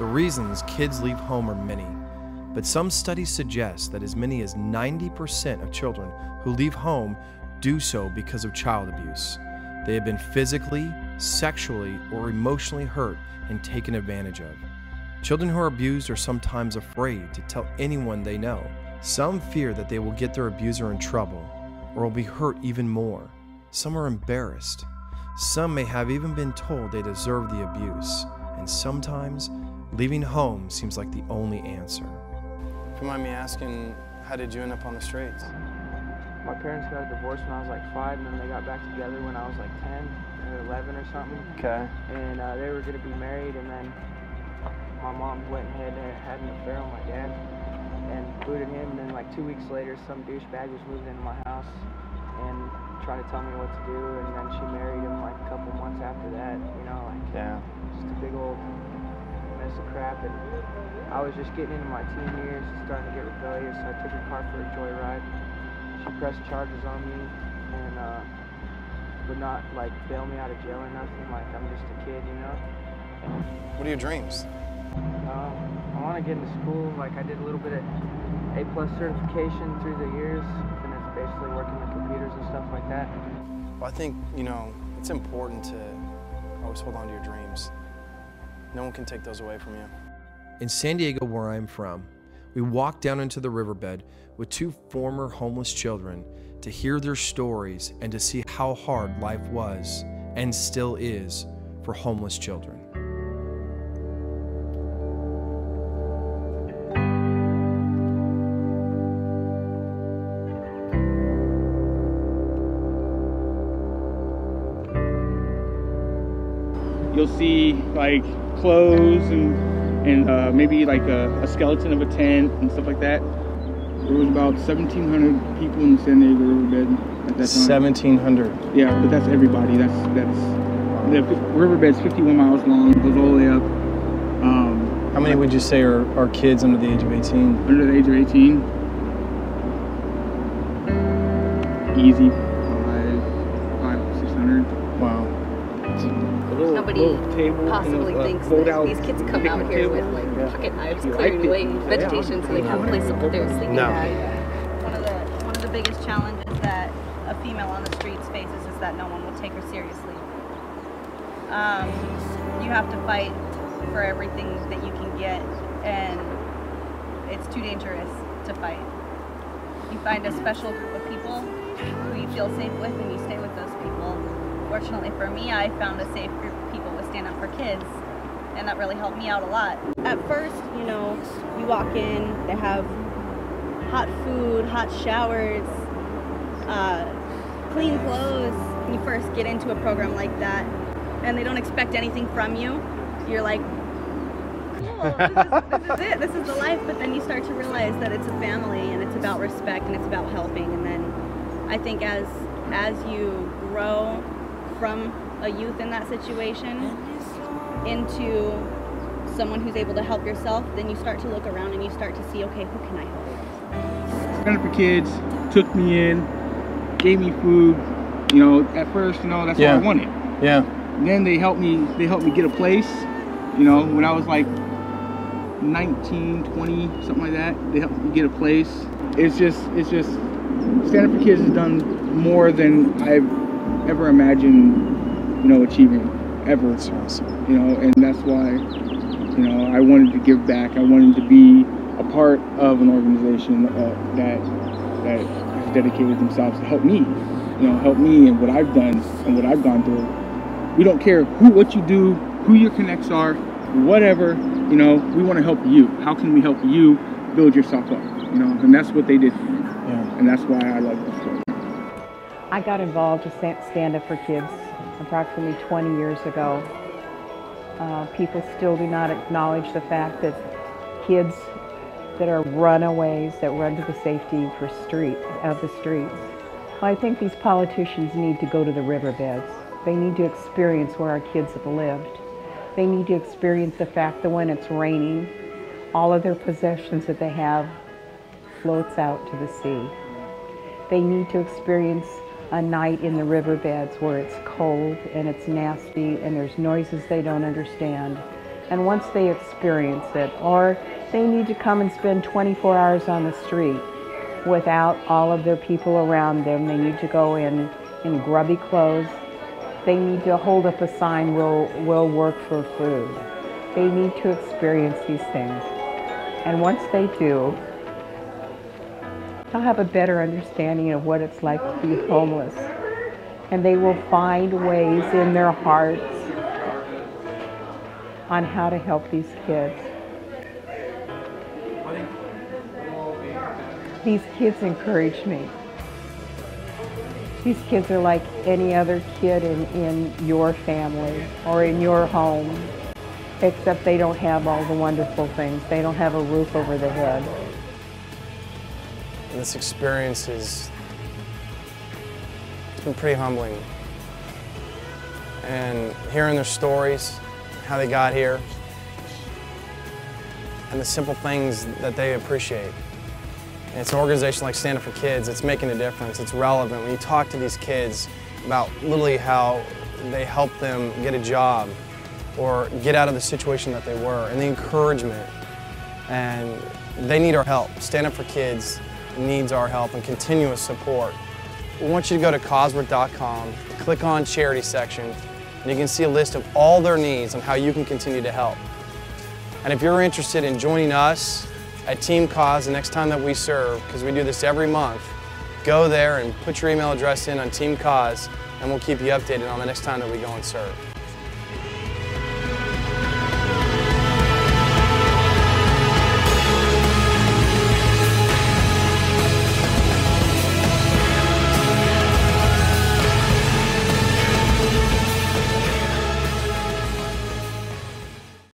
The reasons kids leave home are many, but some studies suggest that as many as 90% of children who leave home do so because of child abuse. They have been physically, sexually, or emotionally hurt and taken advantage of. Children who are abused are sometimes afraid to tell anyone they know. Some fear that they will get their abuser in trouble or will be hurt even more. Some are embarrassed. Some may have even been told they deserve the abuse. And sometimes, leaving home seems like the only answer. If you mind me asking, how did you end up on the streets? My parents got a divorce when I was like 5, and then they got back together when I was like 10 or 11 or something. Okay. And they were going to be married, and then my mom went ahead and had an affair on my dad and booted him. And then like 2 weeks later, some douchebag was moving into my house and trying to tell me what to do. And then she married him like a couple months after that. You know, like just a big old mess of crap. And I was just getting into my teen years, starting to get rebellious. So I took her car for a joyride. She pressed charges on me and would not like bail me out of jail or nothing. Like I'm just a kid, you know. What are your dreams? I want to get into school. Like I did a little bit of A+ certification through the years, and it's basically working with computers and stuff like that. Well, I think, you know, it's important to always hold on to your dreams. No one can take those away from you. In San Diego, where I'm from, we walked down into the riverbed with 2 former homeless children to hear their stories and to see how hard life was and still is for homeless children. You'll see like clothes and maybe like a skeleton of a tent and stuff like that. There was about 1,700 people in the San Diego riverbed at that time. 1,700. Yeah, but that's everybody. That's the riverbed's 51 miles long. It goes all the way up. How many would you say are kids under the age of 18? Under the age of 18, easy, 600. Wow. Nobody possibly thinks that these kids come out here with like pocket knives clearing away vegetation so they have a place to put their sleeping bag. One of the biggest challenges that a female on the streets faces is that no one will take her seriously. You have to fight for everything that you can get, and it's too dangerous to fight. You find a special group of people who you feel safe with, and you stay with those people. Fortunately for me, I found a safe group of people with Stand Up for Kids, and that really helped me out a lot. At first, you know, you walk in, they have hot food, hot showers, clean clothes. When you first get into a program like that, and they don't expect anything from you, you're like, cool, this is it, this is the life. But then you start to realize that it's a family, and it's about respect, and it's about helping. And then I think as you grow from a youth in that situation into someone who's able to help yourself, then you start to look around and you start to see, okay, who can I help? Stand Up for Kids took me in, gave me food. You know, at first, you know, that's all I wanted. Yeah. And then they helped me get a place. You know, when I was like 19, 20, something like that, they helped me get a place. It's just Stand Up for Kids has done more than I've ever imagined, you know, achieving, ever. That's awesome. You know, and that's why, you know, I wanted to give back. I wanted to be a part of an organization that has dedicated themselves to help me. You know, help me and what I've done and what I've gone through. We don't care what you do, who your connects are, whatever. You know, we want to help you. How can we help you build yourself up? You know, and that's what they did for me. Yeah. And that's why I love this story. I got involved with Stand Up for Kids approximately 20 years ago. People still do not acknowledge the fact that kids that are runaways, that run to the safety of the streets. Well, I think these politicians need to go to the riverbeds. They need to experience where our kids have lived. They need to experience the fact that when it's raining, all of their possessions that they have floats out to the sea. They need to experience a night in the riverbeds where it's cold and it's nasty and there's noises they don't understand. And once they experience it, or they need to come and spend 24 hours on the street without all of their people around them, they need to go in grubby clothes, they need to hold up a sign, we'll work for food. They need to experience these things. And once they do, they'll have a better understanding of what it's like to be homeless. And they will find ways in their hearts on how to help these kids. These kids encourage me. These kids are like any other kid in your family or in your home, except they don't have all the wonderful things. They don't have a roof over their head. And this experience it's been pretty humbling. And hearing their stories, how they got here, and the simple things that they appreciate. And it's an organization like Stand Up for Kids. It's making a difference. It's relevant. When you talk to these kids about literally how they help them get a job or get out of the situation that they were, and the encouragement, and they need our help. Stand Up for Kids needs our help and continuous support. We want you to go to Cosworth.com, click on Charity section, and you can see a list of all their needs and how you can continue to help. And if you're interested in joining us at Team Cause the next time that we serve, because we do this every month, go there and put your email address in on Team Cause, and we'll keep you updated on the next time that we go and serve.